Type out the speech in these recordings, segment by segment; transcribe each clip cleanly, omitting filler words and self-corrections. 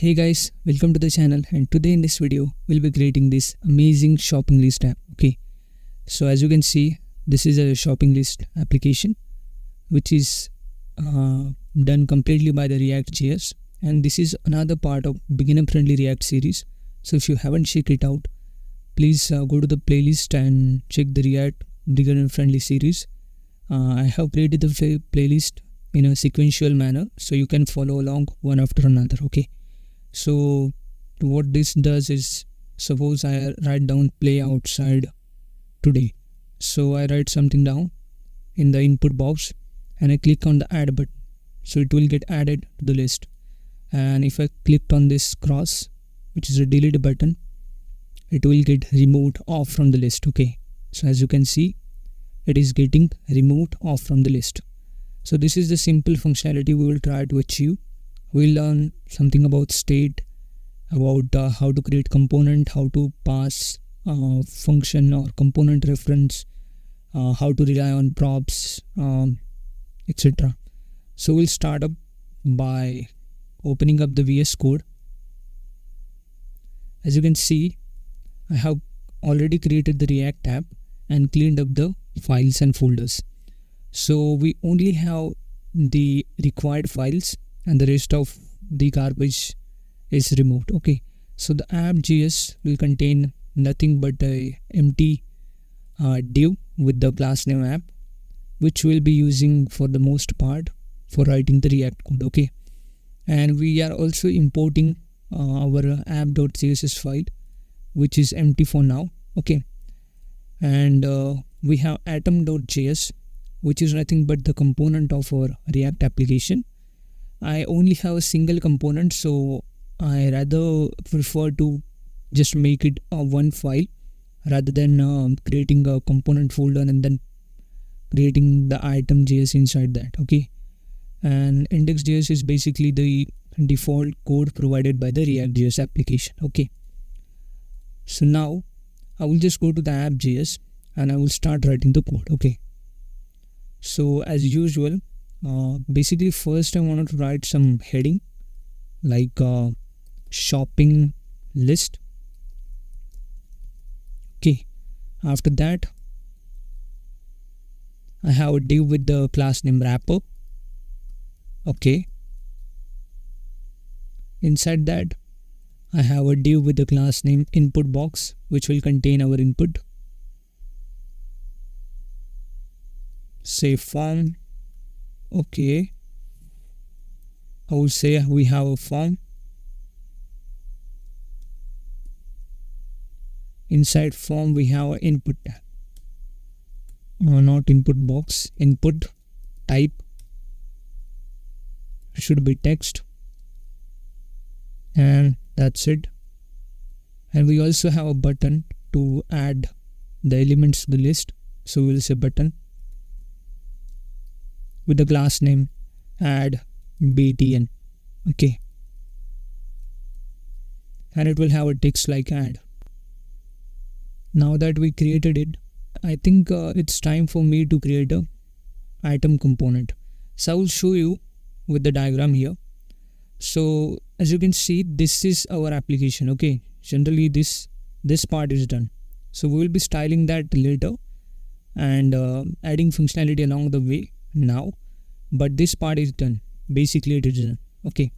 Hey guys, welcome to the channel, and today in this video we'll be creating this amazing shopping list app. Okay, so as you can see, this is a shopping list application which is done completely by the ReactJs, and this is another part of beginner friendly React series. So if you haven't checked it out, please go to the playlist and check the React beginner friendly series. I have created the playlist in a sequential manner so you can follow along one after another. Okay, so what this does is, suppose I write down play outside today. So I write something down in the input box and I click on the add button, so it will get added to the list. And if I clicked on this cross, which is a delete button, it will get removed off from the list. Okay, so as you can see, it is getting removed off from the list. So this is the simple functionality we will try to achieve. We'll learn something about state, about how to create component, how to pass function or component reference, how to rely on props, etc. So we'll start up by opening up the VS Code. As you can see, I have already created the React app and cleaned up the files and folders. So we only have the required files and the rest of the garbage is removed. Okay, so the app.js will contain nothing but a empty div with the class name app, which we'll be using for the most part for writing the React code. Okay, and we are also importing our app.css file, which is empty for now. Okay, and we have atom.js, which is nothing but the component of our React application. I only have a single component, so I rather prefer to just make it one file rather than creating a component folder and then creating the item.js inside that. Okay, and index.js is basically the default code provided by the ReactJs application. Okay, so now I will just go to the app.js and I will start writing the code. Okay, so as usual, basically first I wanted to write some heading like shopping list. Okay, after that I have a div with the class name wrapper. Okay, inside that I have a div with the class name input box, which will contain our input. Say form. Okay, I will say we have a form. Inside form we have an input tag, not input box, input type should be text, and that's it. And we also have a button to add the elements to the list, so we'll say button with the class name add btn. Okay, and it will have a text like add. Now that we created it, I think it's time for me to create a item component. So I will show you with the diagram here. So as you can see, this is our application. Okay, generally this part is done, so we will be styling that later and adding functionality along the way now, but this part is done. Basically it is done. Okay,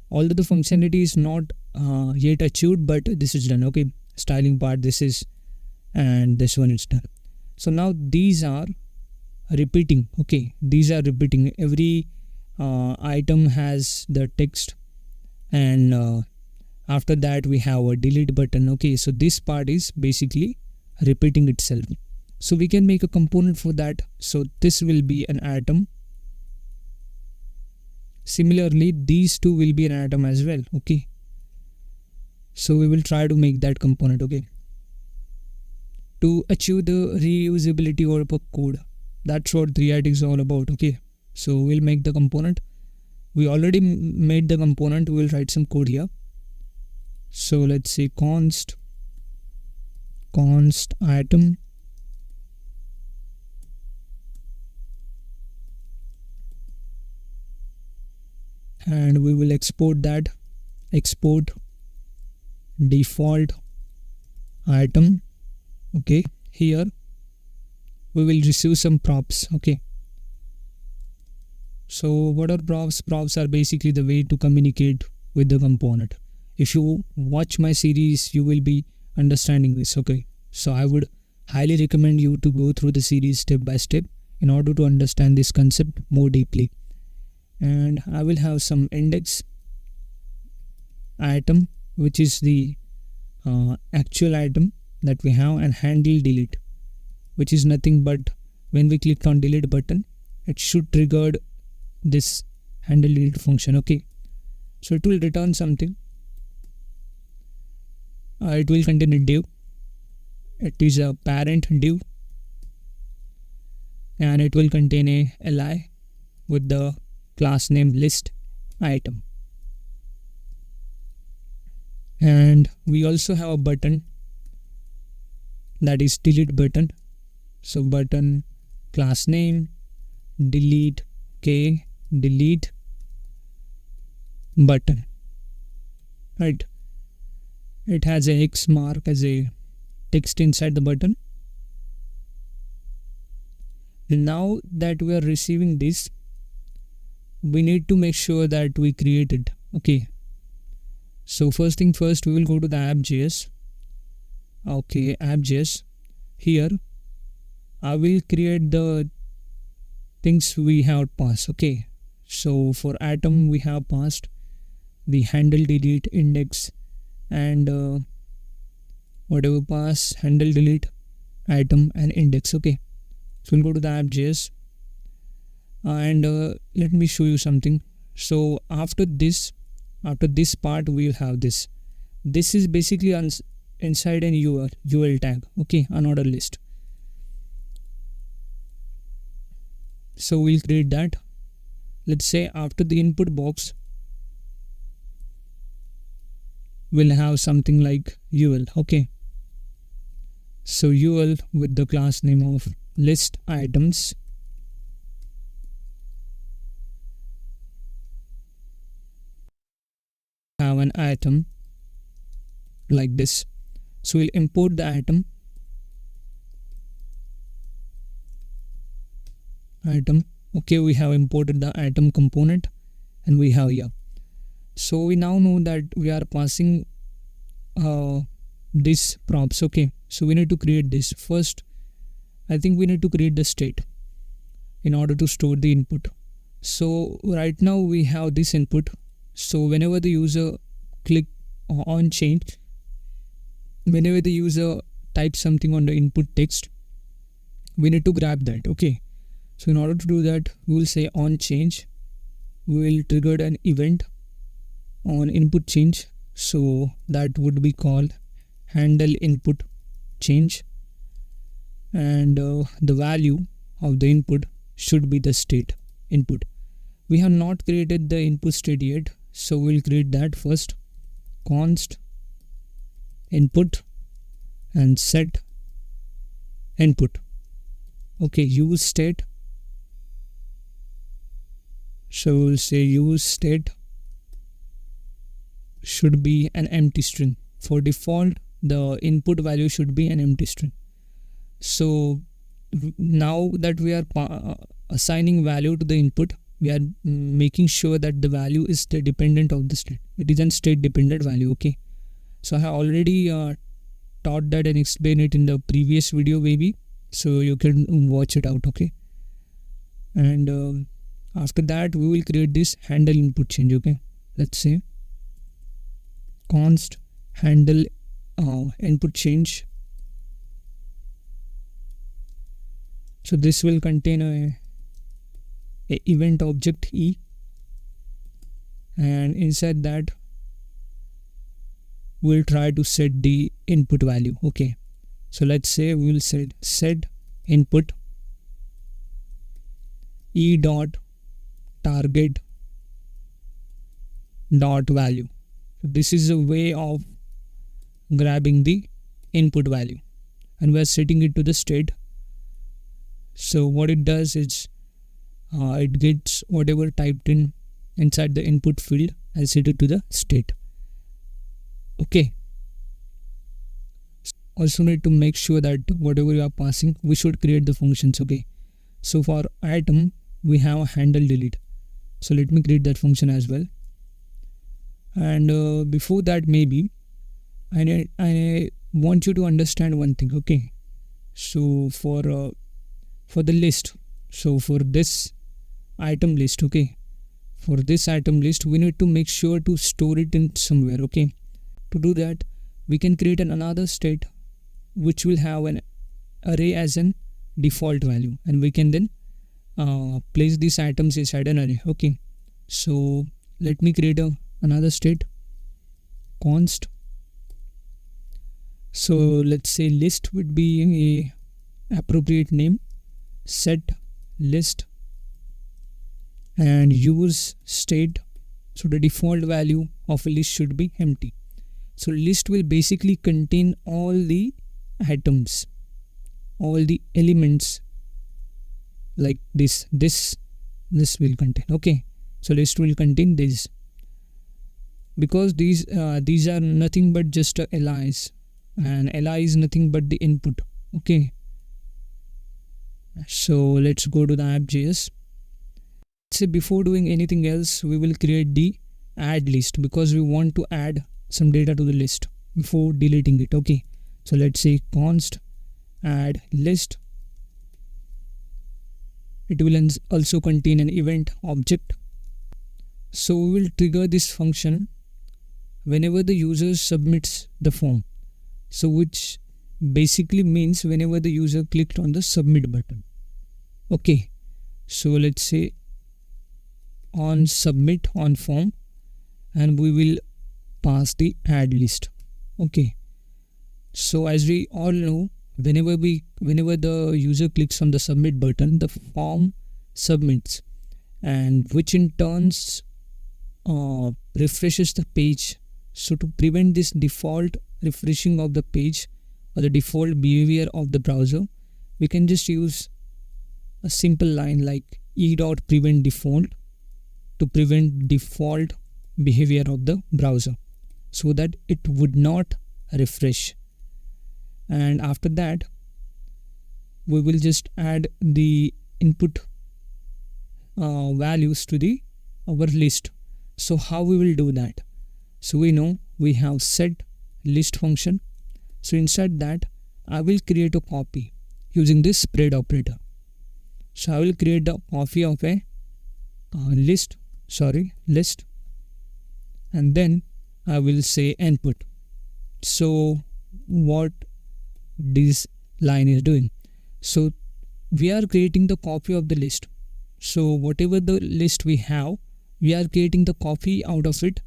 although the functionality is not yet achieved, but this is done. Okay, styling part this is, and this one is done. So now these are repeating. Okay, these are repeating. Every item has the text, and after that we have a delete button. Okay, so this part is basically repeating itself. So we can make a component for that. So this will be an atom. Similarly, these two will be an atom as well. Okay, so we will try to make that component. Okay, to achieve the reusability of a code, that's what React is all about. Okay, so we'll make the component. We already made the component. We will write some code here. So let's say const item, and we will export that export default item. Okay, here we will receive some props. Okay, so what are props? Props are basically the way to communicate with the component. If you watch my series, you will be understanding this. Okay, so I would highly recommend you to go through the series step by step in order to understand this concept more deeply. And I will have some index item, which is the actual item that we have, and handle delete, which is nothing but when we click on delete button, it should trigger this handle delete function. Okay, so it will return something. It will contain a div. It is a parent div, and it will contain a li with the class name list item. And we also have a button, that is delete button. So button class name delete k delete button, right? It has a X mark as a text inside the button. Now that we are receiving this, we need to make sure that we create it. Okay, so first thing first, we will go to the app.js. Okay, app.js. Here I will create the things we have passed. Okay, so for atom we have passed the handle delete index and whatever pass handle delete item and index. Okay, so we'll go to the app.js and let me show you something. So after this part we will have this. This is basically inside an UL tag. Okay, unordered list. So we'll create that. Let's say after the input box we'll have something like UL. Okay, so UL with the class name of list items, have an item like this. So we'll import the item. Okay, we have imported the item component and we have here. So we now know that we are passing this props. Okay, so we need to create this first. I think we need to create the state in order to store the input. So right now we have this input. So whenever the user click on change, whenever the user types something on the input text, we need to grab that. Okay, so in order to do that, we will say on change. We will trigger an event on input change, so that would be called handle input change, and the value of the input should be the state input. We have not created the input state yet, so we'll create that first. Const input and set input. Okay, use state. So we'll say use state should be an empty string. For default, the input value should be an empty string. So now that we are assigning value to the input, we are making sure that the value is state dependent of the state. It is a state dependent value. Okay, so I have already taught that and explained it in the previous video maybe, so you can watch it out. Okay, and after that we will create this handle input change. Okay, let's say const handle input change. So this will contain a event object e, and inside that we'll try to set the input value. Okay, so let's say we will set input e dot target dot value. So this is a way of grabbing the input value, and we are setting it to the state. So what it does is it gets whatever typed in inside the input field and set it to the state. Okay. Also need to make sure that whatever you are passing, we should create the functions. Okay. So for item, we have handle delete. So let me create that function as well. And before that, maybe I want you to understand one thing. Okay. So for the list, so for this item list, okay, for this item list we need to make sure to store it in somewhere. Okay, to do that we can create another state which will have an array as an default value, and we can then place these items inside an array. Okay, so let me create another state, const. So let's say list would be a appropriate name, set list, and use state. So the default value of a list should be empty. So list will basically contain all the items, all the elements like this will contain. Okay, so list will contain this, because these are nothing but just LIs, and LI is nothing but the input. Okay, so let's go to the app.js. Say before doing anything else, we will create the add list, because we want to add some data to the list before deleting it. Okay, so let's say const add list. It will also contain an event object. So we will trigger this function whenever the user submits the form. So which basically means whenever the user clicked on the submit button. Okay, so let's say on submit on form, and we will pass the add list. Okay, so as we all know, whenever the user clicks on the submit button, the form submits, and which in turns refreshes the page. So to prevent this default refreshing of the page or the default behavior of the browser, we can just use a simple line like e.prevent default to prevent default behavior of the browser, so that it would not refresh. And after that, we will just add the input values to our list. So how we will do that? So we know we have set list function. So inside that, I will create a copy using this spread operator. So I will create the copy of a list, and then I will say input. So what this line is doing, so we are creating the copy of the list. So whatever the list we have, we are creating the copy out of it,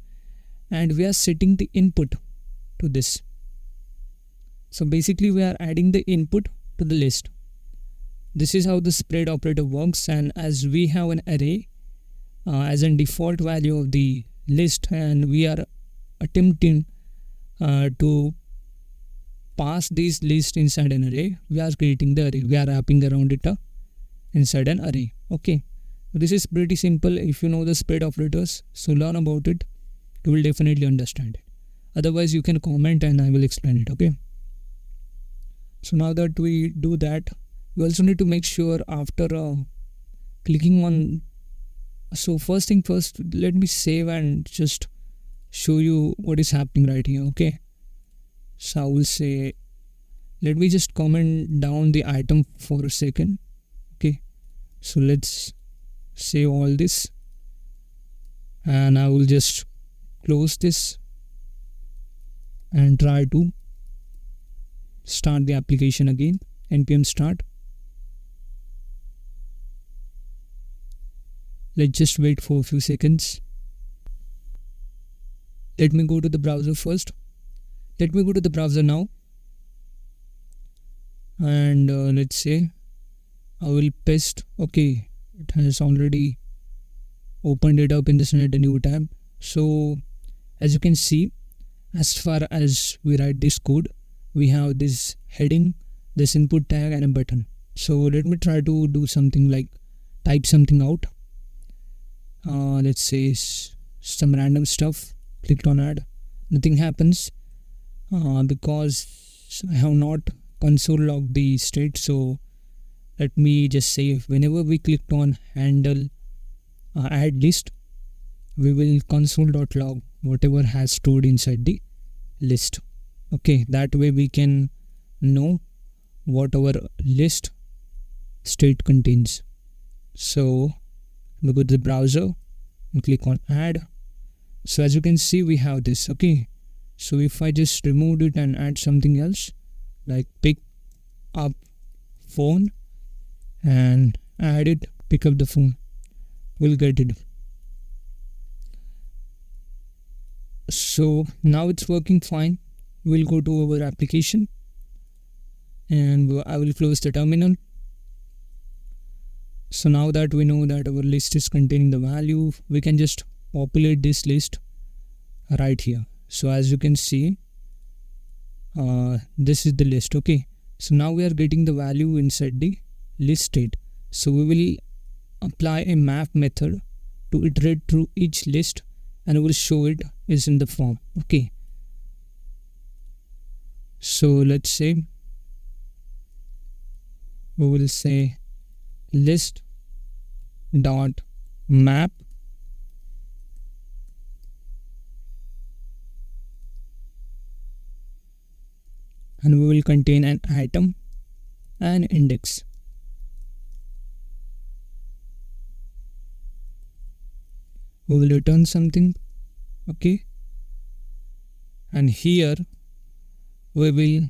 and we are setting the input to this. So basically we are adding the input to the list. This is how the spread operator works. And as we have an array as a default value of the list, and we are attempting to pass this list inside an array, we are creating the array, we are wrapping around it inside an array. Okay, this is pretty simple. If you know the spread operators, so learn about it, you will definitely understand it. Otherwise you can comment and I will explain it. Okay, so now that we do that, we also need to make sure after clicking on, so first thing first, let me save and just show you what is happening right here. Okay, so I will say, let me just comment down the item for a second. Okay, so let's save all this, and I will just close this and try to start the application again. npm start. Let's just wait for a few seconds. Let me go to the browser first. Let me go to the browser now, and let's say I will paste. Okay, it has already opened it up in this a new tab. So as you can see, as far as we write this code, we have this heading, this input tag, and a button. So let me try to do something like type something out. Let's say some random stuff. Clicked on add, nothing happens. because I have not console logged the state. So let me just say, whenever we clicked on handle add list, we will console.log whatever has stored inside the list. Okay, that way we can know what our list state contains. So we go to the browser and click on add. So as you can see, we have this. Okay, so if I just removed it and add something else like pick up phone and add it, pick up the phone, we'll get it. So now it's working fine. We'll go to our application and I will close the terminal. So now that we know that our list is containing the value, we can just populate this list right here. So as you can see, this is the list. Okay, so now we are getting the value inside the list state. So we will apply a map method to iterate through each list and we will show it is in the form. Okay, so let's say we will say list dot map and we will contain an item and index. We will return something. Okay, and here we will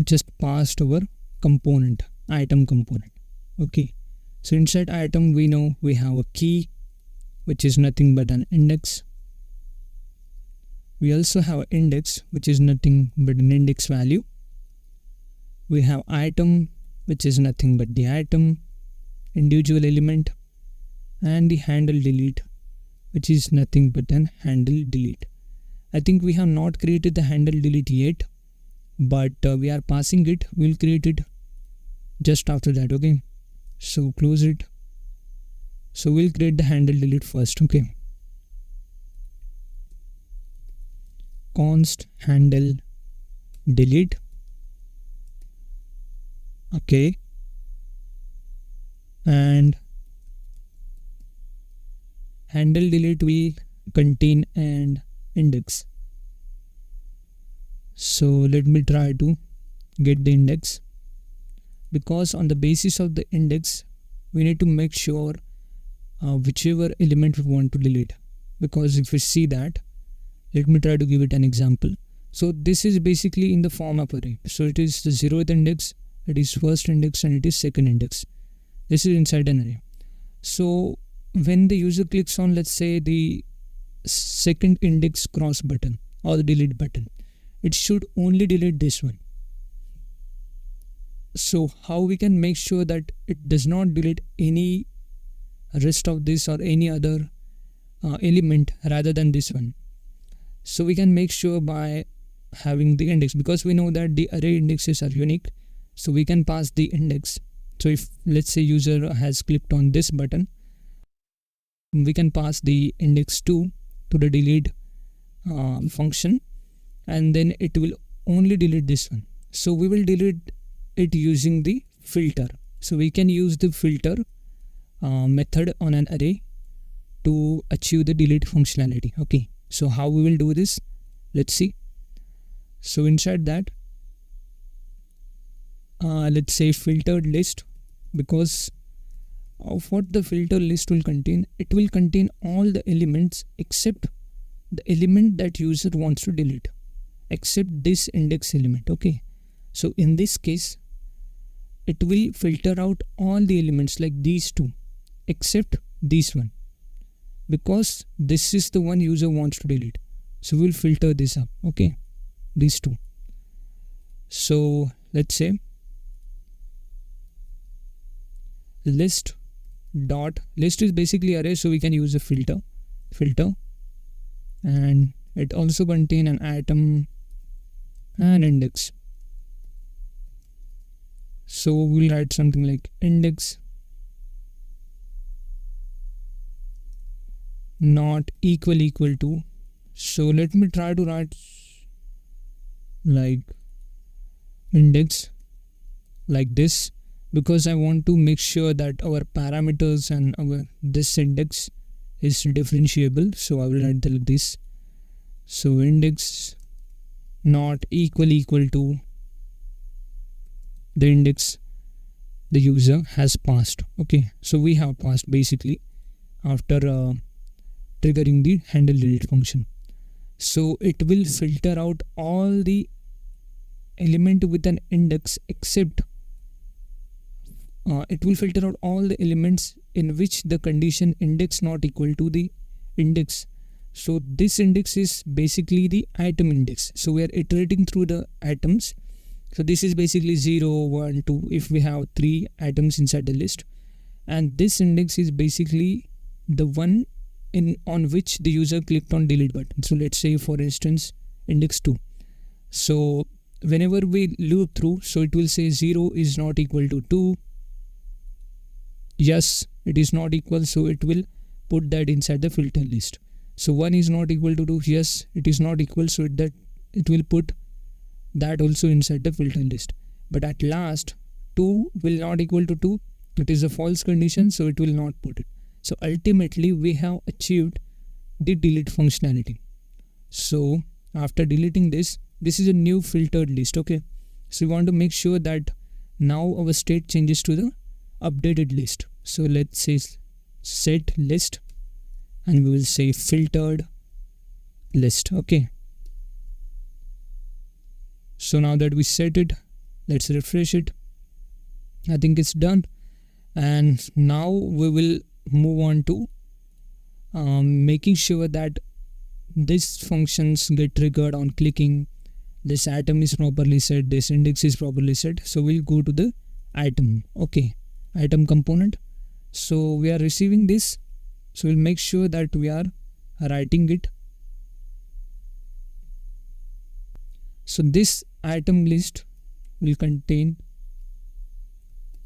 just pass our component, item component. Okay, so inside item we know we have a key which is nothing but an index. We also have an index which is nothing but an index value. We have item which is nothing but the item, individual element, and the handle delete which is nothing but an handle delete. I think we have not created the handle delete yet, but we are passing it. We'll create it just after that. Okay, so close it. So we'll create the handle delete first. Okay, const handle delete. Okay, and handle delete will contain an index. So let me try to get the index, because on the basis of the index we need to make sure whichever element we want to delete. Because if we see that, let me try to give it an example. So this is basically in the form of array. So it is the 0th index, it is first index, and it is second index. This is inside an array. So when the user clicks on, let's say, the second index cross button or the delete button, it should only delete this one. So how we can make sure that it does not delete any rest of this or any other element rather than this one? So we can make sure by having the index, because we know that the array indexes are unique. So we can pass the index. So if, let's say, user has clicked on this button, we can pass the index 2 to the delete function, and then it will only delete this one. So we will delete it using the filter. So we can use the filter method on an array to achieve the delete functionality. Okay, so how we will do this? Let's see. So inside that, let's say filtered list, because of what the filter list will contain, it will contain all the elements except the element that user wants to delete, except this index element. Okay, so in this case it will filter out all the elements like these two except this one, because this is the one user wants to delete. So we'll filter this up. Okay, these two. So let's say list is basically array, so we can use a filter, and it also contain an item and index. So we'll write something like index not equal to So let me try to write like index like this, because I want to make sure that our parameters and our this index is differentiable. So I will write like this. So index not equal to the index the user has passed. Okay, so we have passed basically after triggering the handle delete function. So it will filter out all the element with an index except it will filter out all the elements in which the condition index not equal to the index. So this index is basically the item index. So we are iterating through the items. So this is basically 0, 1, 2 if we have 3 items inside the list, and this index is basically the one on which the user clicked on delete button. So let's say for instance index 2. So whenever we loop through, so it will say 0 is not equal to 2. Yes, it is not equal, so it will put that inside the filter list. So 1 is not equal to 2. Yes, it is not equal, so it will put that also inside the filter list. But at last 2 will not equal to 2. It is a false condition, so it will not put it. So ultimately we have achieved the delete functionality. So after deleting this is a new filtered list. Okay, so we want to make sure that now our state changes to the updated list. So let's say set list and we will say filtered list. Okay, so now that we set it, let's refresh it. I think it's done, and now we will move on to making sure that these functions get triggered on clicking. This item is properly set, this index is properly set. So we'll go to the item. Okay, item component. So we are receiving this, so we'll make sure that we are writing it. So this item list will contain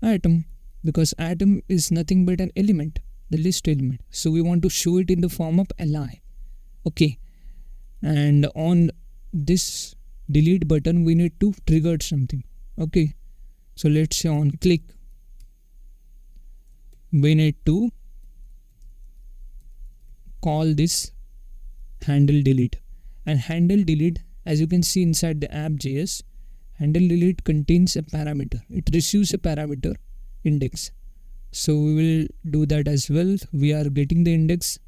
item, because item is nothing but an element, the list element. So we want to show it in the form of li. Okay, and on this delete button we need to trigger something. Okay, so let's say on click we need to call this handle delete, and handle delete, as you can see inside the app.js, handle delete contains a parameter. It receives a parameter index. So we will do that as well. We are getting the index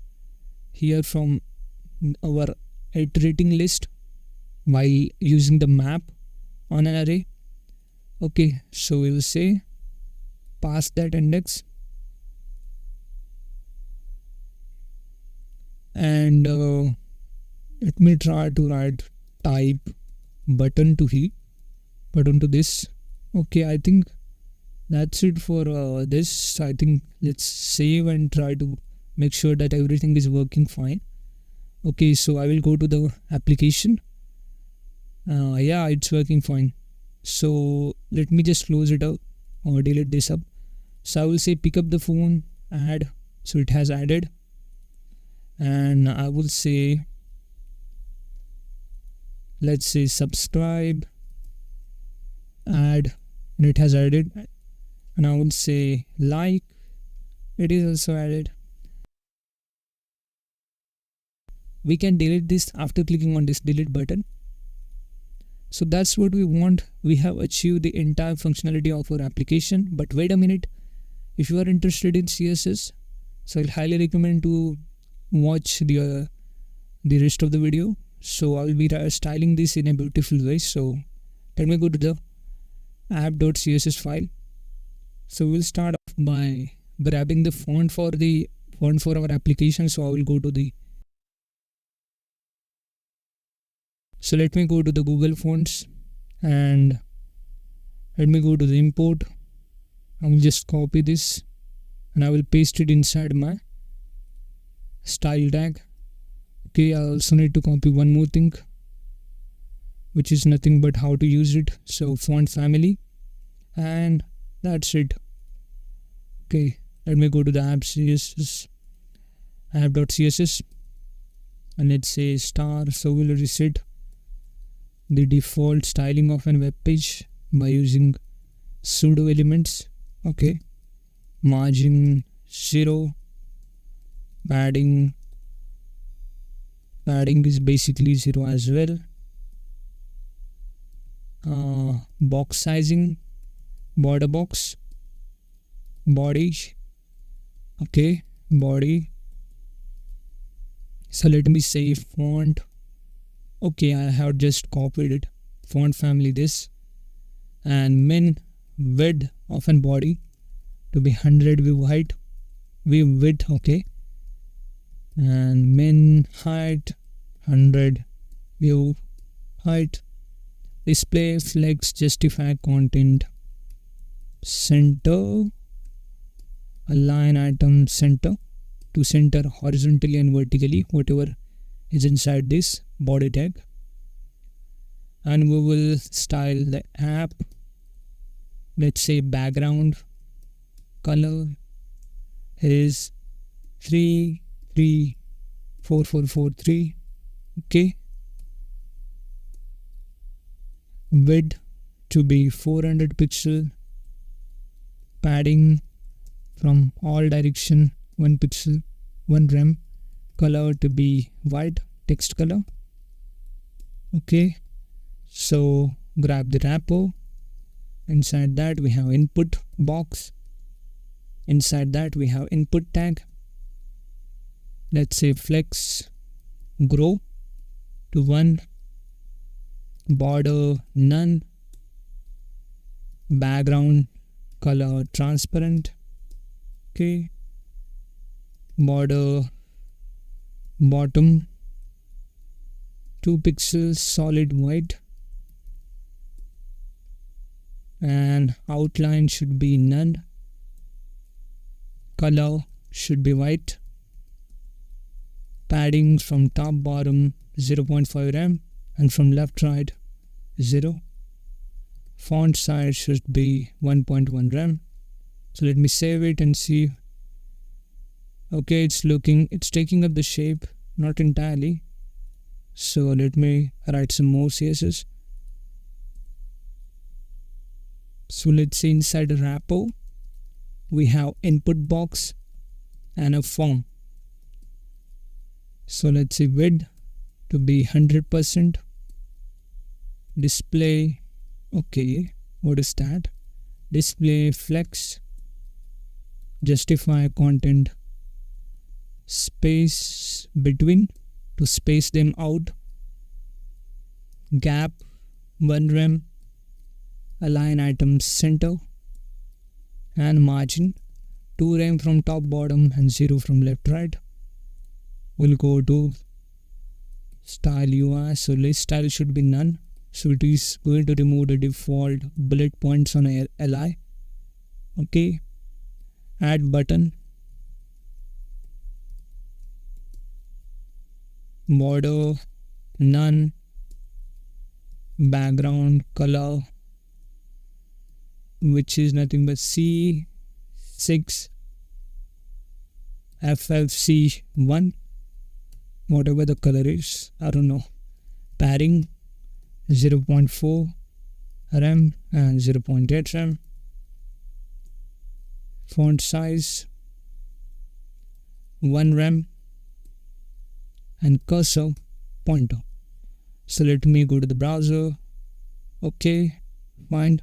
here from our iterating list while using the map on an array. Okay, so we will say pass that index, and let me try to write type button to this. Okay, I think that's it for this. I think let's save and try to make sure that everything is working fine. Okay, so I will go to the application. Yeah, it's working fine. So let me just close it out or delete this up. So I will say pick up the phone, add. So it has added, and I will say, let's say subscribe, add, and it has added. And I will say like, it is also added. We can delete this after clicking on this delete button. So that's what we want. We have achieved the entire functionality of our application. But wait a minute, if you are interested in CSS, so I'll highly recommend to watch the rest of the video. So I will be styling this in a beautiful way. So let me go to the app.css file. So we'll start off by grabbing the font for our application. So I will go to so let me go to the Google Fonts, and let me go to the import. I will just copy this and I will paste it inside my style tag. Okay, I also need to copy one more thing, which is nothing but how to use it. So font family, and that's it. Okay, let me go to the app.css. and let's say star. So we'll reset the default styling of a web page by using pseudo elements. Okay, margin 0, padding is basically 0 as well. Box sizing, border box, body. Okay, body. So let me say font. Okay, I have just copied it. Font family this, and min width of an body to be 100 view width. Okay, and min height 100 view height. Display flex justify content center, align item center to center horizontally and vertically whatever is inside this body tag, and we will style the app. Let's say background color is 334443. Okay, width to be 400 pixel, padding from all direction 1 pixel, 1 rem, color to be white, text color. Okay, so grab the wrapper. Inside that we have input box. Inside that we have input tag. Let's say flex grow to 1, border none, background color transparent. Okay, border bottom 2 pixels solid white, and outline should be none, color should be white, padding from top bottom 0.5 rem and from left right 0, font size should be 1.1 rem. So let me save it and see. Okay, it's taking up the shape, not entirely. So let me write some more CSS. So let's say inside a wrapper we have input box and a form. So let's say width to be 100%, display. Okay, what is that? Display flex justify content space between to space them out, gap 1 rem, align items center, and margin 2 rem from top bottom and 0 from left right. We'll go to style UI. So list style should be none, so it is going to remove the default bullet points on a li. Okay, add button, border none, background color which is nothing but C6 FFC1, whatever the color is, I don't know. Padding 0.4 rem and 0.8 rem. Font size 1 rem and cursor pointer. So let me go to the browser. Okay, fine.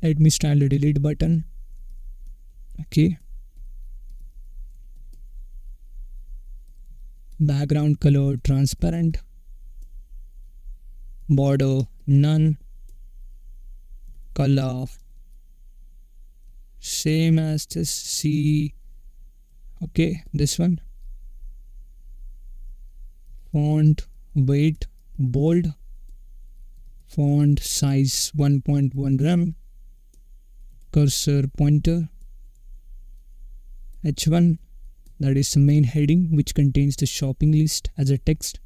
Let me style the delete button. Okay, background color transparent, border none, color same as this C. Okay, this one. Font weight bold, font size 1.1 rem, cursor pointer H1, that is the main heading which contains the shopping list as a text.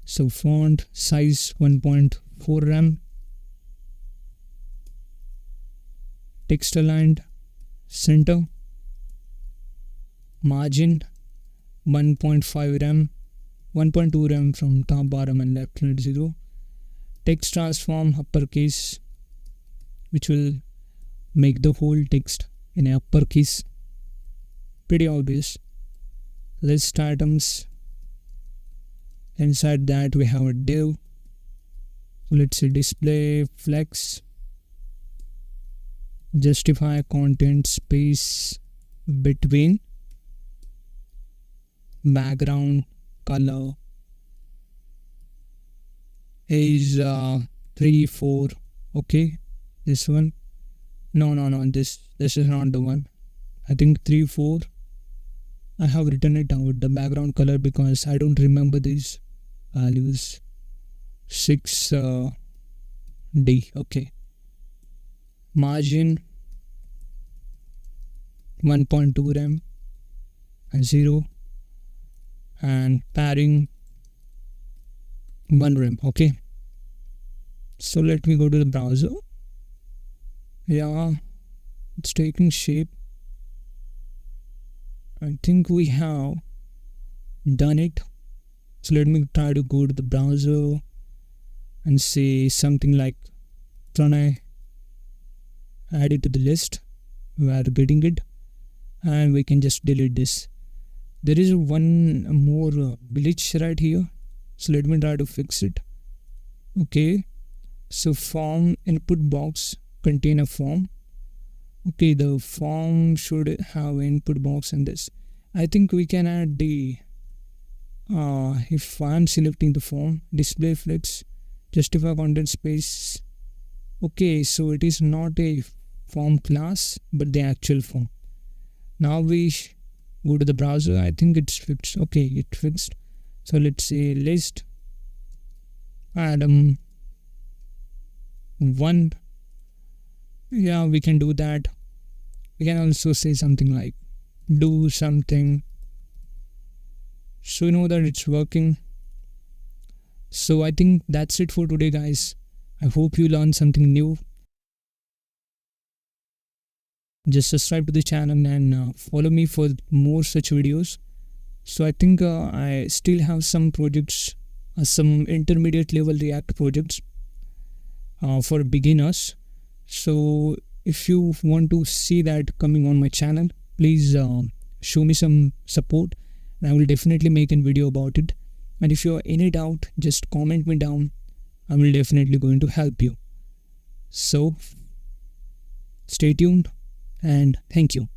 So font size 1.4 rem, text aligned center, margin 1.5 rem, 1.2 rem from top, bottom and left, 0. Text transform uppercase, which will make the whole text in uppercase. Pretty obvious. List items. Inside that we have a div. So let's say display flex, justify content space between background color is 3 4. Okay, this one, no, this is not the one. I think 3 4. I have written it out, the background color, because I don't remember these values. 6 D. Okay, margin 1.2 rem and 0, and padding 1 rem. Okay, so let me go to the browser. Yeah, it's taking shape. I think we have done it. So let me try to go to the browser and say something like Pranay, add it to the list. We are getting it, and we can just delete this. There is one more glitch right here, so let me try to fix it. Okay, so form input box contain a form. Okay, the form should have input box in this. I think we can add the if I am selecting the form, display flex, justify content space. Okay, so it is not a form class but the actual form. Now we go to the browser. I think it's fixed. Okay, it fixed. So let's say list item 1. Yeah, we can do that. We can also say something like do something, so you know that it's working. So I think that's it for today, guys. I hope you learned something new. Just subscribe to the channel and follow me for more such videos. So I think I still have some projects, some intermediate level React projects for beginners. So if you want to see that coming on my channel, please show me some support, and I will definitely make a video about it. And if you have any doubt, just comment me down. I will definitely going to help you. So stay tuned and thank you.